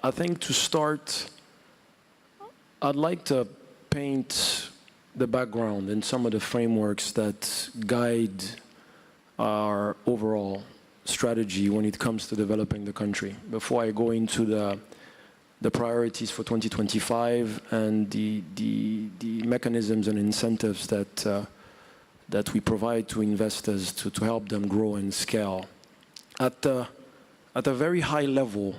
I think to start, I'd like to paint the background and some of the frameworks that guide our overall strategy when it comes to developing the country. Before I go into the priorities for 2025 and the mechanisms and incentives that we provide to investors to help them grow and scale. At a very high level,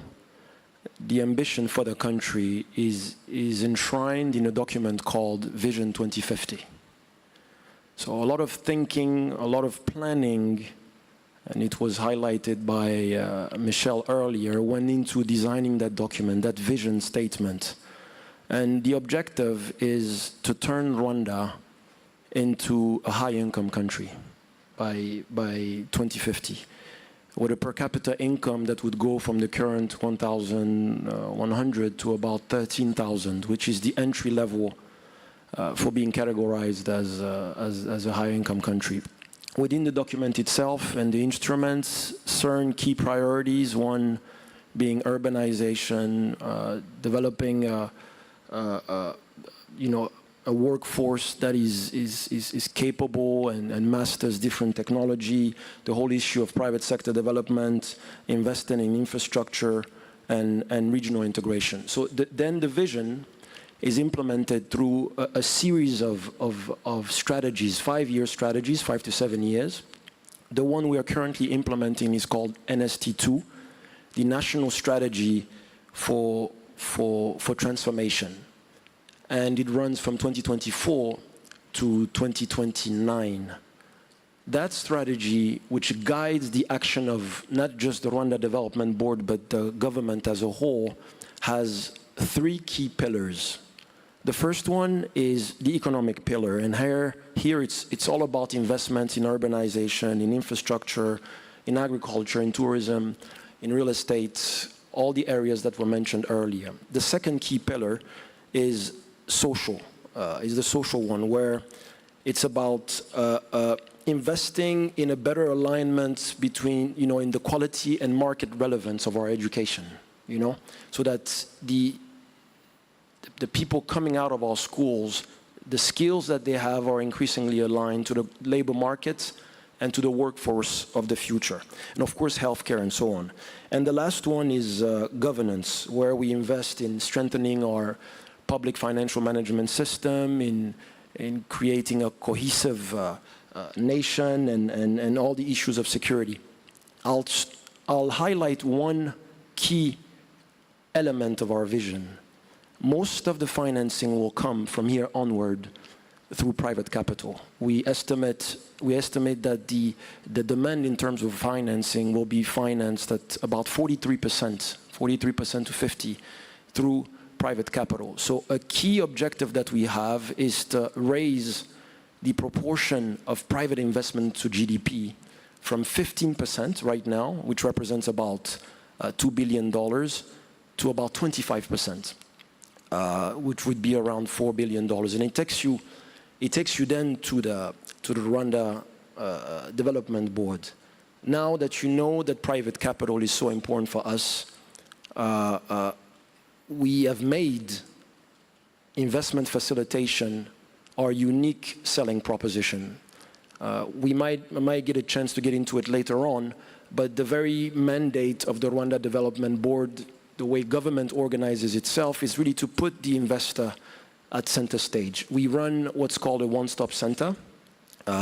the ambition for the country is enshrined in a document called Vision 2050. So a lot of thinking, a lot of planning, and it was highlighted by Michelle earlier, went into designing that document, that vision statement. And the objective is to turn Rwanda into a high-income country by 2050. With a per capita income that would go from the current 1,100 to about 13,000, which is the entry level for being categorized as a high-income country. Within the document itself and the instruments, certain key priorities, one being urbanization, developing a workforce that is capable and masters different technology, the whole issue of private sector development, investing in infrastructure and regional integration. So then the vision is implemented through a series of strategies, 5-year strategies, 5 to 7 years. The one we are currently implementing is called NST2, the National Strategy for Transformation. And it runs from 2024 to 2029. That strategy, which guides the action of not just the Rwanda Development Board, but the government as a whole, has 3 key pillars. The first one is the economic pillar, and here it's all about investments in urbanization, in infrastructure, in agriculture, in tourism, in real estate, all the areas that were mentioned earlier. The second key pillar is social, is the social one, where it's about investing in a better alignment between, in the quality and market relevance of our education, so that the people coming out of our schools, the skills that they have are increasingly aligned to the labor market and to the workforce of the future. And of course, healthcare and so on. And the last one is governance, where we invest in strengthening our public financial management system, in creating a cohesive nation and all the issues of security. I'll highlight one key element of our vision. Most of the financing will come from here onward through private capital. We estimate that the demand in terms of financing will be financed at about 43% to 50% through private capital. So a key objective that we have is to raise the proportion of private investment to GDP from 15% right now, which represents about $2 billion, to about 25%, which would be around $4 billion. And it takes you then to the Rwanda Development Board. Now that you know that private capital is so important for us, we have made investment facilitation our unique selling proposition. We might get a chance to get into it later on, but the very mandate of the Rwanda Development Board, the way government organizes itself, is really to put the investor at center stage. We run what's called a one-stop center,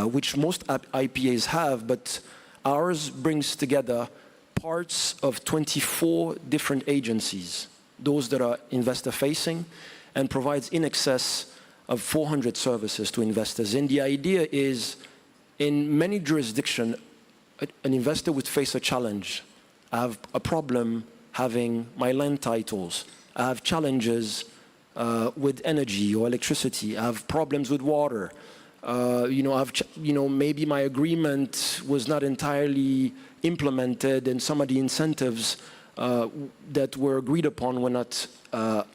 which most IPAs have, but ours brings together parts of 24 different agencies, those that are investor-facing, and provides in excess of 400 services to investors. And the idea is, in many jurisdictions, an investor would face a challenge. I have a problem having my land titles. I have challenges with energy or electricity. I have problems with water. Maybe my agreement was not entirely implemented, and some of the incentives that were agreed upon were not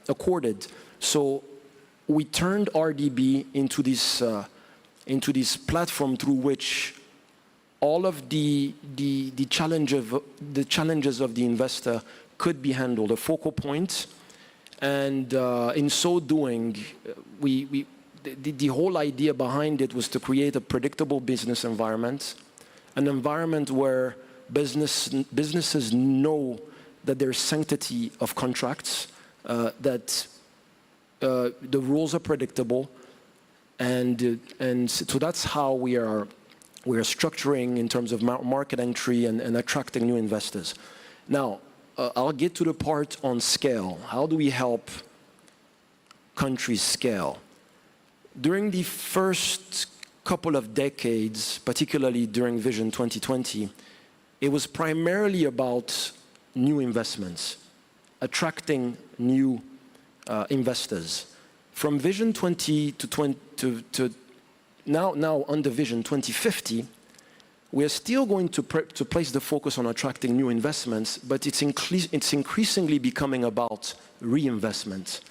accorded. So we turned RDB into this platform through which all of the challenges of the investor could be handled, a focal point. And in so doing, the whole idea behind it was to create a predictable business environment, an environment where businesses know that there's sanctity of contracts, that the rules are predictable, and so that's how we are structuring in terms of market entry and attracting new investors. Now, I'll get to the part on scale. How do we help countries scale? During the first couple of decades, particularly during Vision 2020, it was primarily about new investments, attracting new investors. From Vision 20 to now under Vision 2050, we are still going to place the focus on attracting new investments, but it's increasingly becoming about reinvestment.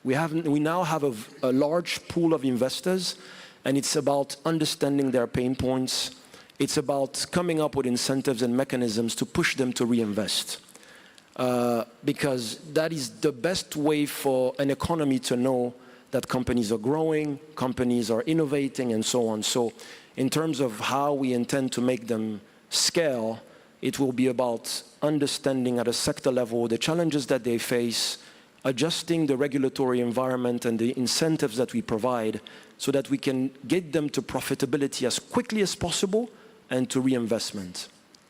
We now have a large pool of investors, and it's about understanding their pain points. It's about coming up with incentives and mechanisms to push them to reinvest. Because that is the best way for an economy to know that companies are growing, companies are innovating, and so on. So in terms of how we intend to make them scale, it will be about understanding at a sector level the challenges that they face, adjusting the regulatory environment and the incentives that we provide so that we can get them to profitability as quickly as possible and to reinvestment.